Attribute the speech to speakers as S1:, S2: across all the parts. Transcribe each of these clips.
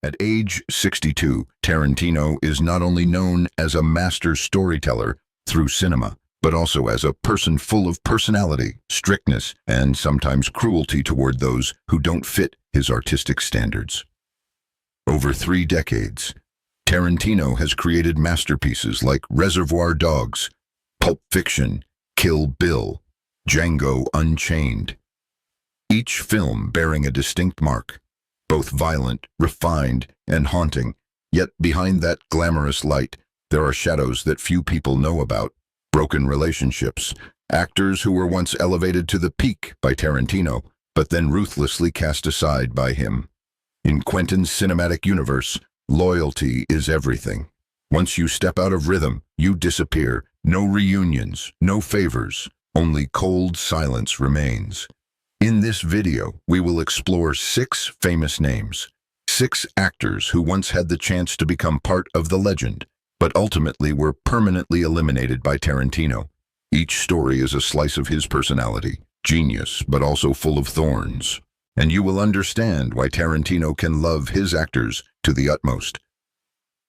S1: At age 62, Tarantino is not only known as a master storyteller through cinema, but also as a person full of personality, strictness, and sometimes cruelty toward those who don't fit his artistic standards. Over 3 decades, Tarantino has created masterpieces like Reservoir Dogs, Pulp Fiction, Kill Bill, Django Unchained. Each film bearing a distinct mark, both violent, refined, and haunting, yet behind that glamorous light, there are shadows that few people know about. Broken relationships, actors who were once elevated to the peak by Tarantino, but then ruthlessly cast aside by him. In Quentin's cinematic universe, loyalty is everything. Once you step out of rhythm, you disappear. No reunions, no favors, only cold silence remains. In this video, we will explore 6 famous names, 6 actors who once had the chance to become part of the legend, but ultimately were permanently eliminated by Tarantino. Each story is a slice of his personality, genius, but also full of thorns. And you will understand why Tarantino can love his actors to the utmost,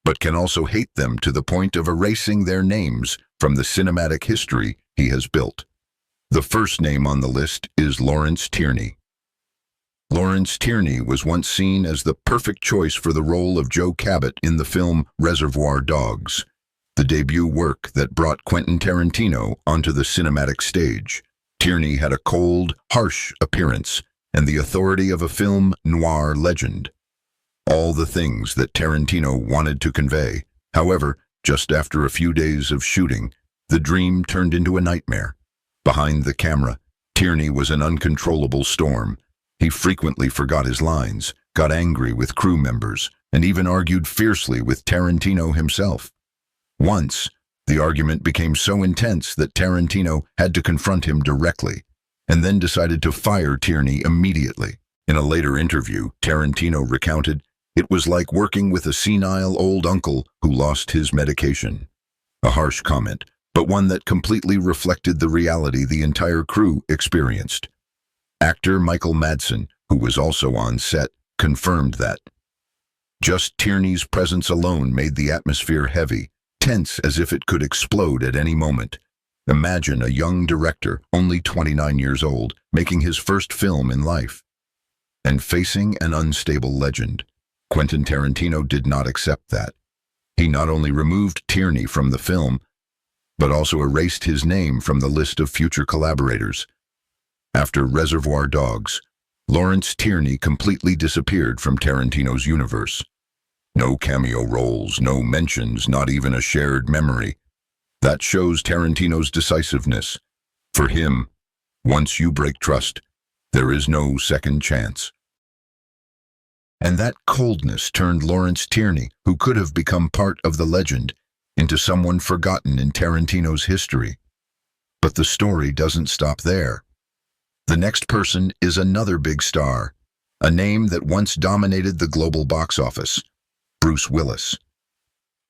S1: but can also hate them to the point of erasing their names from the cinematic history he has built. The first name on the list is Lawrence Tierney. Lawrence Tierney was once seen as the perfect choice for the role of Joe Cabot in the film Reservoir Dogs, the debut work that brought Quentin Tarantino onto the cinematic stage. Tierney had a cold, harsh appearance and the authority of a film noir legend. All the things that Tarantino wanted to convey. However, just after a few days of shooting, the dream turned into a nightmare. Behind the camera, Tierney was an uncontrollable storm. He frequently forgot his lines, got angry with crew members, and even argued fiercely with Tarantino himself. Once, the argument became so intense that Tarantino had to confront him directly, and then decided to fire Tierney immediately. In a later interview, Tarantino recounted, "It was like working with a senile old uncle who lost his medication." A harsh comment, but one that completely reflected the reality the entire crew experienced. Actor Michael Madsen, who was also on set, confirmed that. Just Tierney's presence alone made the atmosphere heavy, tense as if it could explode at any moment. Imagine a young director, only 29 years old, making his first film in life, and facing an unstable legend. Quentin Tarantino did not accept that. He not only removed Tierney from the film, but also erased his name from the list of future collaborators. After Reservoir Dogs, Lawrence Tierney completely disappeared from Tarantino's universe. No cameo roles, no mentions, not even a shared memory. That shows Tarantino's decisiveness. For him, once you break trust, there is no second chance. And that coldness turned Lawrence Tierney, who could have become part of the legend, into someone forgotten in Tarantino's history. But the story doesn't stop there. The next person is another big star, a name that once dominated the global box office, Bruce Willis.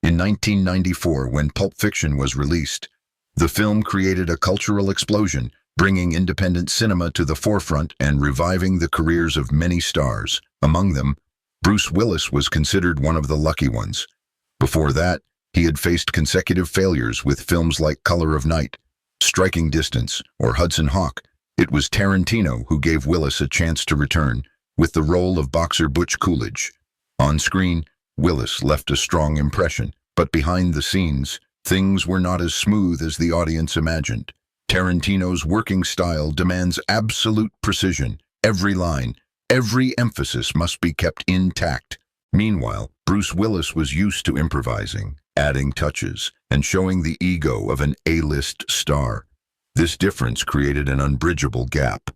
S1: In 1994, when Pulp Fiction was released, the film created a cultural explosion, bringing independent cinema to the forefront and reviving the careers of many stars. Among them, Bruce Willis was considered one of the lucky ones. Before that, he had faced consecutive failures with films like Color of Night, Striking Distance, or Hudson Hawk. It was Tarantino who gave Willis a chance to return, with the role of boxer Butch Coolidge. On screen, Willis left a strong impression, but behind the scenes, things were not as smooth as the audience imagined. Tarantino's working style demands absolute precision. Every line, every emphasis must be kept intact. Meanwhile, Bruce Willis was used to improvising, adding touches, and showing the ego of an A-list star. This difference created an unbridgeable gap.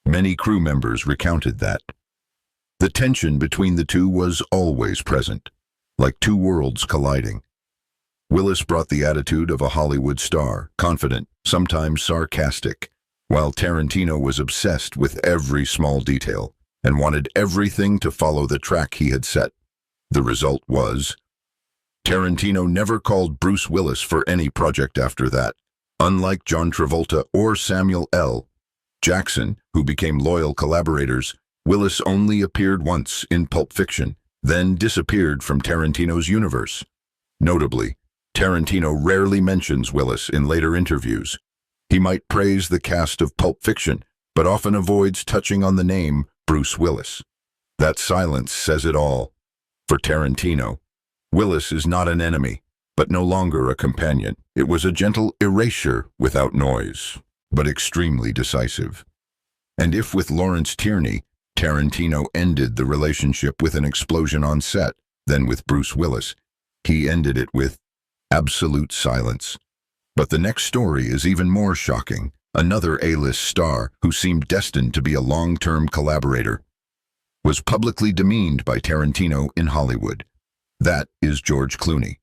S1: Many crew members recounted that. The tension between the two was always present, like two worlds colliding. Willis brought the attitude of a Hollywood star, confident, sometimes sarcastic, while Tarantino was obsessed with every small detail and wanted everything to follow the track he had set. The result was, Tarantino never called Bruce Willis for any project after that. Unlike John Travolta or Samuel L. Jackson, who became loyal collaborators, Willis only appeared once in Pulp Fiction. then disappeared from Tarantino's universe. Notably, Tarantino rarely mentions Willis in later interviews. He might praise the cast of Pulp Fiction, but often avoids touching on the name Bruce Willis. That silence says it all. For Tarantino, Willis is not an enemy, but no longer a companion. It was a gentle erasure without noise, but extremely decisive. And if with Lawrence Tierney, Tarantino ended the relationship with an explosion on set, then with Bruce Willis, he ended it with absolute silence. But the next story is even more shocking. Another A-list star, who seemed destined to be a long-term collaborator, was publicly demeaned by Tarantino in Hollywood. That is George Clooney.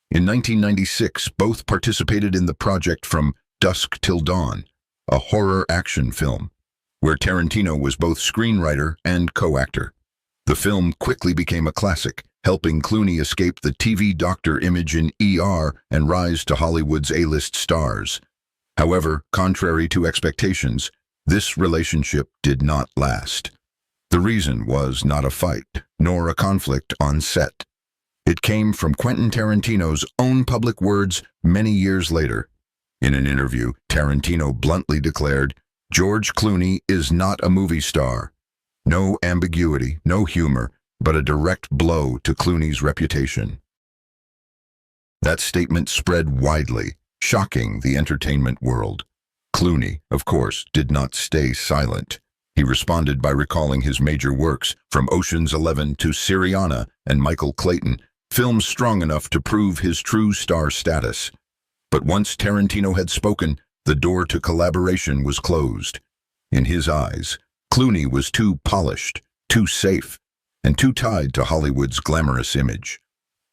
S1: In 1996, both participated in the project From Dusk Till Dawn, a horror action film, where Tarantino was both screenwriter and co-actor. The film quickly became a classic, helping Clooney escape the TV doctor image in ER and rise to Hollywood's A-list stars. However, contrary to expectations, this relationship did not last. The reason was not a fight, nor a conflict on set. It came from Quentin Tarantino's own public words many years later. In an interview, Tarantino bluntly declared, "George Clooney is not a movie star." No ambiguity, no humor, but a direct blow to Clooney's reputation. That statement spread widely, shocking the entertainment world. Clooney, of course, did not stay silent. He responded by recalling his major works, from Ocean's 11 to Syriana and Michael Clayton, films strong enough to prove his true star status. But once Tarantino had spoken, the door to collaboration was closed. In his eyes, Clooney was too polished, too safe, and too tied to Hollywood's glamorous image,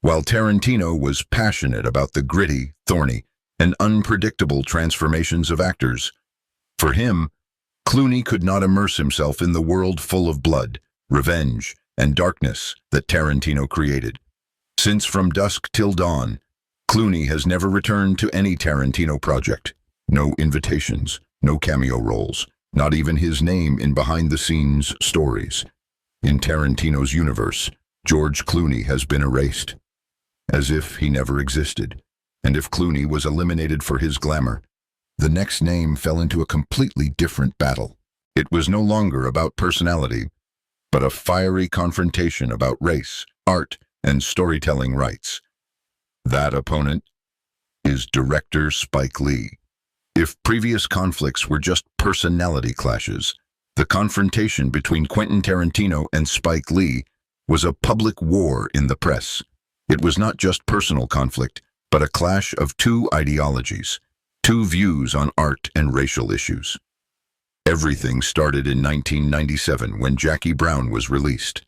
S1: while Tarantino was passionate about the gritty, thorny, and unpredictable transformations of actors. For him, Clooney could not immerse himself in the world full of blood, revenge, and darkness that Tarantino created. Since From Dusk Till Dawn, Clooney has never returned to any Tarantino project. No invitations, no cameo roles, not even his name in behind-the-scenes stories. In Tarantino's universe, George Clooney has been erased, as if he never existed. And if Clooney was eliminated for his glamour, the next name fell into a completely different battle. It was no longer about personality, but a fiery confrontation about race, art, and storytelling rights. That opponent is director Spike Lee. If previous conflicts were just personality clashes, the confrontation between Quentin Tarantino and Spike Lee was a public war in the press. It was not just personal conflict, but a clash of two ideologies, two views on art and racial issues. Everything started in 1997 when Jackie Brown was released.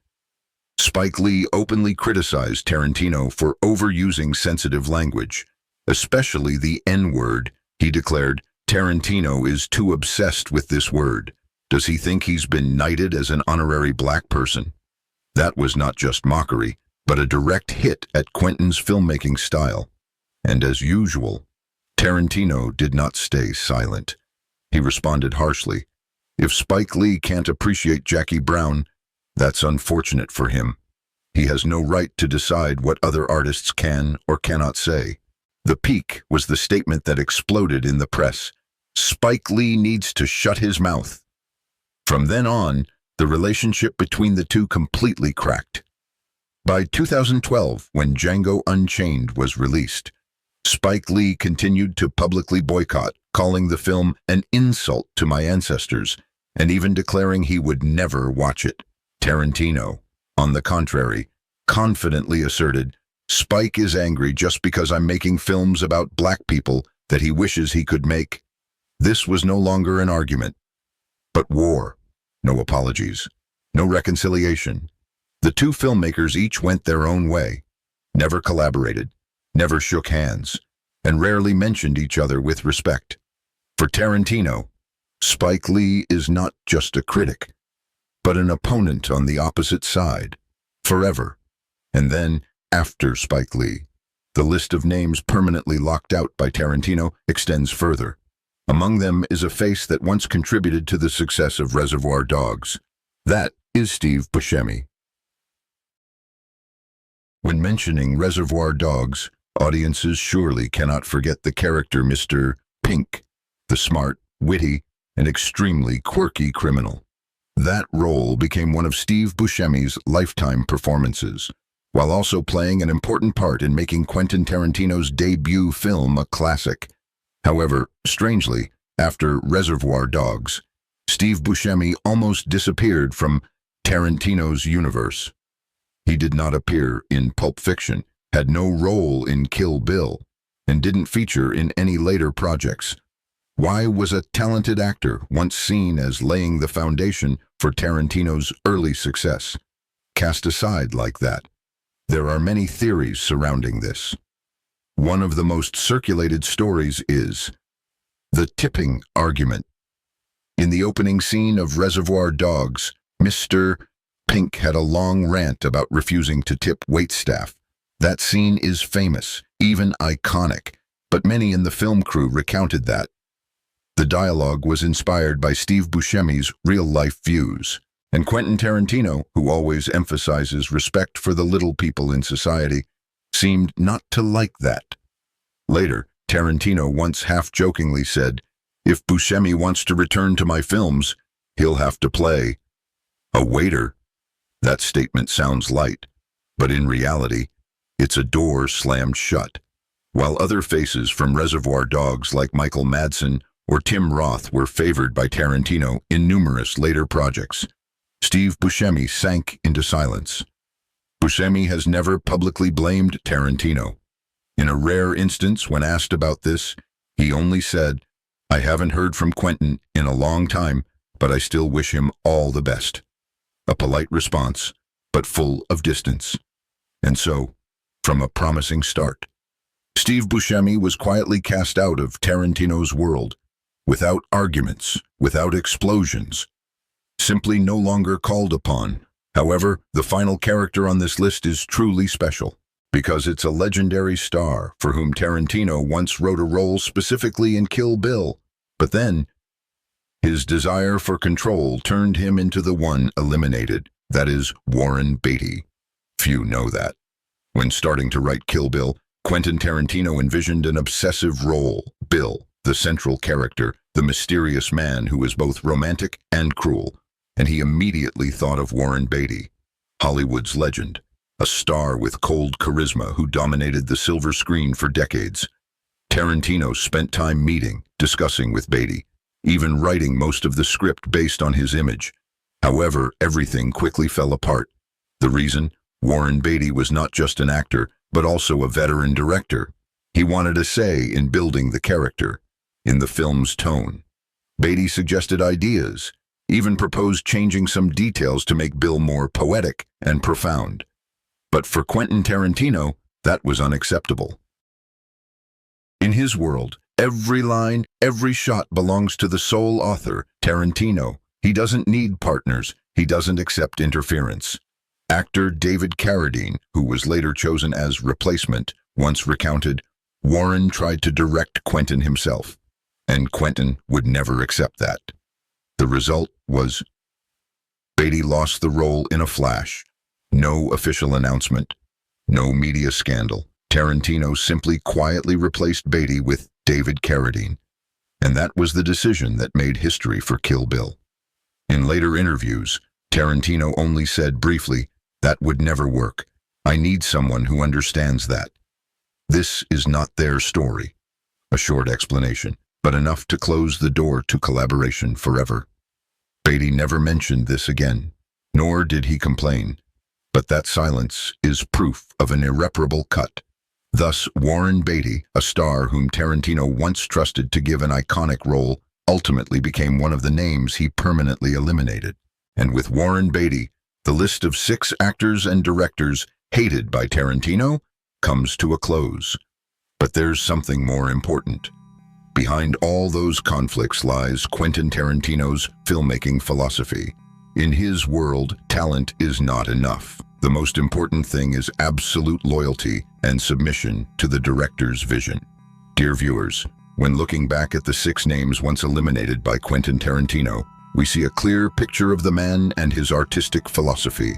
S1: Spike Lee openly criticized Tarantino for overusing sensitive language, especially the N-word. He declared, "Tarantino is too obsessed with this word. Does he think he's been knighted as an honorary black person?" That was not just mockery, but a direct hit at Quentin's filmmaking style. And as usual, Tarantino did not stay silent. He responded harshly, "If Spike Lee can't appreciate Jackie Brown, that's unfortunate for him. He has no right to decide what other artists can or cannot say." The peak was the statement that exploded in the press. Spike Lee needs to shut his mouth. From then on, the relationship between the two completely cracked. By 2012, when Django Unchained was released, Spike Lee continued to publicly boycott, calling the film an insult to my ancestors, and even declaring he would never watch it. Tarantino, on the contrary, confidently asserted, "Spike is angry just because I'm making films about black people that he wishes he could make." This was no longer an argument, but war. No apologies, no reconciliation. The two filmmakers each went their own way, never collaborated, never shook hands, and rarely mentioned each other with respect. For Tarantino, Spike Lee is not just a critic, but an opponent on the opposite side, forever. And then, after Spike Lee, the list of names permanently locked out by Tarantino extends further. Among them is a face that once contributed to the success of Reservoir Dogs. That is Steve Buscemi. When mentioning Reservoir Dogs, audiences surely cannot forget the character Mr. Pink, the smart, witty, and extremely quirky criminal. That role became one of Steve Buscemi's lifetime performances, while also playing an important part in making Quentin Tarantino's debut film a classic. However, strangely, after Reservoir Dogs, Steve Buscemi almost disappeared from Tarantino's universe. He did not appear in Pulp Fiction, had no role in Kill Bill, and didn't feature in any later projects. Why was a talented actor once seen as laying the foundation for Tarantino's early success cast aside like that? There are many theories surrounding this. One of the most circulated stories is the tipping argument. In the opening scene of Reservoir Dogs, Mr. Pink had a long rant about refusing to tip waitstaff. That scene is famous, even iconic, but many in the film crew recounted that. The dialogue was inspired by Steve Buscemi's real-life views, and Quentin Tarantino, who always emphasizes respect for the little people in society, seemed not to like that. Later, Tarantino once half-jokingly said, "If Buscemi wants to return to my films, he'll have to play a waiter." That statement sounds light, but in reality, it's a door slammed shut. While other faces from Reservoir Dogs like Michael Madsen or Tim Roth were favored by Tarantino in numerous later projects, Steve Buscemi sank into silence. Buscemi has never publicly blamed Tarantino. In a rare instance, when asked about this, he only said, "I haven't heard from Quentin in a long time, but I still wish him all the best." A polite response, but full of distance. And so, from a promising start, Steve Buscemi was quietly cast out of Tarantino's world, without arguments, without explosions, simply no longer called upon. However, the final character on this list is truly special, because it's a legendary star for whom Tarantino once wrote a role specifically in Kill Bill, but then his desire for control turned him into the one eliminated, that is, Warren Beatty. Few know that. When starting to write Kill Bill, Quentin Tarantino envisioned an obsessive role, Bill, the central character, the mysterious man who is both romantic and cruel, and he immediately thought of Warren Beatty, Hollywood's legend, a star with cold charisma who dominated the silver screen for decades. Tarantino spent time meeting, discussing with Beatty, even writing most of the script based on his image. However, everything quickly fell apart. The reason? Warren Beatty was not just an actor, but also a veteran director. He wanted a say in building the character, in the film's tone. Beatty suggested ideas, even proposed changing some details to make Bill more poetic and profound. But for Quentin Tarantino, that was unacceptable. In his world, every line, every shot belongs to the sole author, Tarantino. He doesn't need partners. He doesn't accept interference. Actor David Carradine, who was later chosen as replacement, once recounted, "Warren tried to direct Quentin himself, and Quentin would never accept that." The result was Beatty lost the role in a flash. No official announcement, no media scandal. Tarantino simply quietly replaced Beatty with David Carradine, and that was the decision that made history for Kill Bill. In later interviews, Tarantino only said briefly, "That would never work. I need someone who understands that. This is not their story." A short explanation, but enough to close the door to collaboration forever. Beatty never mentioned this again, nor did he complain. But that silence is proof of an irreparable cut. Thus, Warren Beatty, a star whom Tarantino once trusted to give an iconic role, ultimately became one of the names he permanently eliminated. And with Warren Beatty, the list of 6 actors and directors hated by Tarantino comes to a close. But there's something more important. Behind all those conflicts lies Quentin Tarantino's filmmaking philosophy. In his world, talent is not enough. The most important thing is absolute loyalty and submission to the director's vision. Dear viewers, when looking back at the 6 names once eliminated by Quentin Tarantino, we see a clear picture of the man and his artistic philosophy.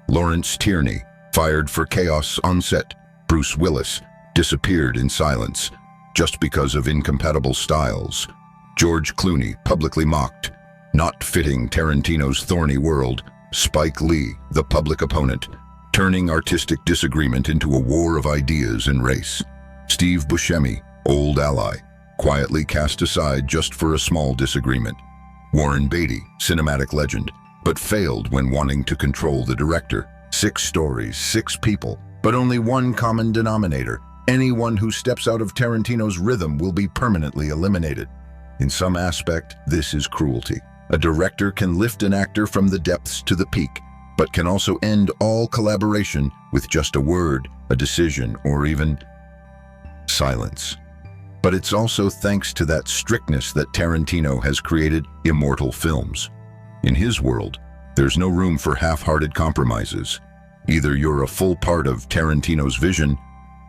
S1: Lawrence Tierney, fired for chaos on set. Bruce Willis disappeared in silence just because of incompatible styles. George Clooney publicly mocked, not fitting Tarantino's thorny world. Spike Lee, the public opponent, turning artistic disagreement into a war of ideas and race. Steve Buscemi, old ally, quietly cast aside just for a small disagreement. Warren Beatty, cinematic legend, but failed when wanting to control the director. 6 stories, 6 people, but only one common denominator. Anyone who steps out of Tarantino's rhythm will be permanently eliminated. In some aspect, this is cruelty. A director can lift an actor from the depths to the peak, but can also end all collaboration with just a word, a decision, or even silence. But it's also thanks to that strictness that Tarantino has created immortal films. In his world, there's no room for half-hearted compromises. Either you're a full part of Tarantino's vision,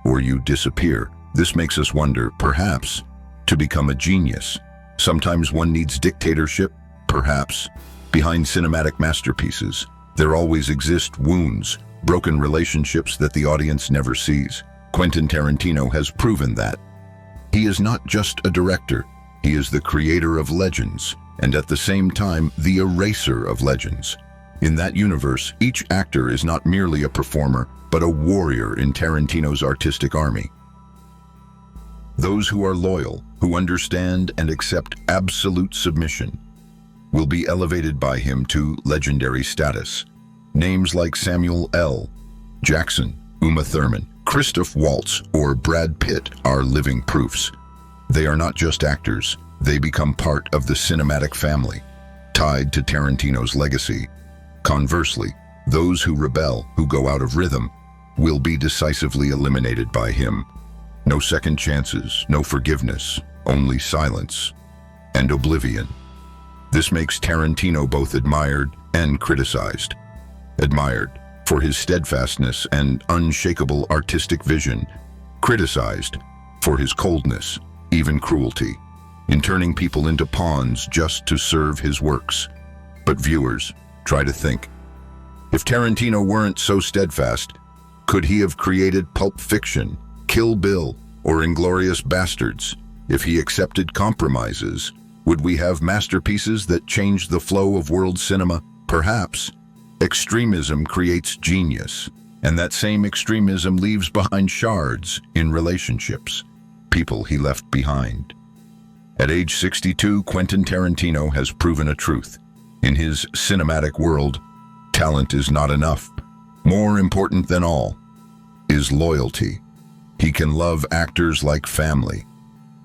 S1: or you disappear. This makes us wonder, perhaps, to become a genius. Sometimes one needs dictatorship, perhaps. Behind cinematic masterpieces, there always exist wounds, broken relationships that the audience never sees. Quentin Tarantino has proven that. He is not just a director, he is the creator of legends, and at the same time, the eraser of legends. In that universe, each actor is not merely a performer, but a warrior in Tarantino's artistic army. Those who are loyal, who understand and accept absolute submission, will be elevated by him to legendary status. Names like Samuel L. Jackson, Uma Thurman, Christoph Waltz, or Brad Pitt are living proofs. They are not just actors, they become part of the cinematic family, tied to Tarantino's legacy. Conversely, those who rebel, who go out of rhythm, will be decisively eliminated by him. No second chances, no forgiveness, only silence and oblivion. This makes Tarantino both admired and criticized. Admired for his steadfastness and unshakable artistic vision, criticized for his coldness, even cruelty, in turning people into pawns just to serve his works. But viewers, try to think. If Tarantino weren't so steadfast, could he have created Pulp Fiction, Kill Bill, or Inglourious Basterds? If he accepted compromises, would we have masterpieces that changed the flow of world cinema? Perhaps. Extremism creates genius, and that same extremism leaves behind shards in relationships, people he left behind. At age 62, Quentin Tarantino has proven a truth. In his cinematic world, talent is not enough. More important than all is loyalty. He can love actors like family,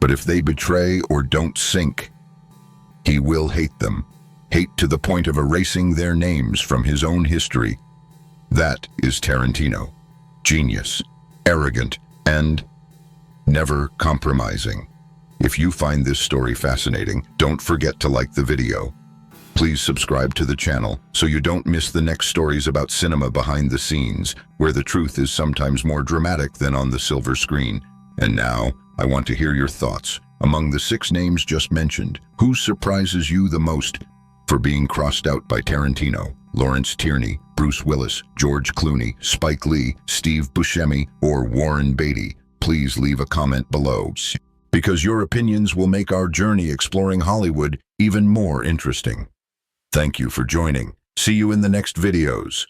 S1: but if they betray or don't sync, he will hate them. Hate to the point of erasing their names from his own history. That is Tarantino. Genius, arrogant, and never compromising. If you find this story fascinating, don't forget to like the video. Please subscribe to the channel so you don't miss the next stories about cinema behind the scenes, where the truth is sometimes more dramatic than on the silver screen. And now, I want to hear your thoughts. Among the 6 names just mentioned, who surprises you the most for being crossed out by Tarantino? Lawrence Tierney, Bruce Willis, George Clooney, Spike Lee, Steve Buscemi, or Warren Beatty? Please leave a comment below, because your opinions will make our journey exploring Hollywood even more interesting. Thank you for joining. See you in the next videos.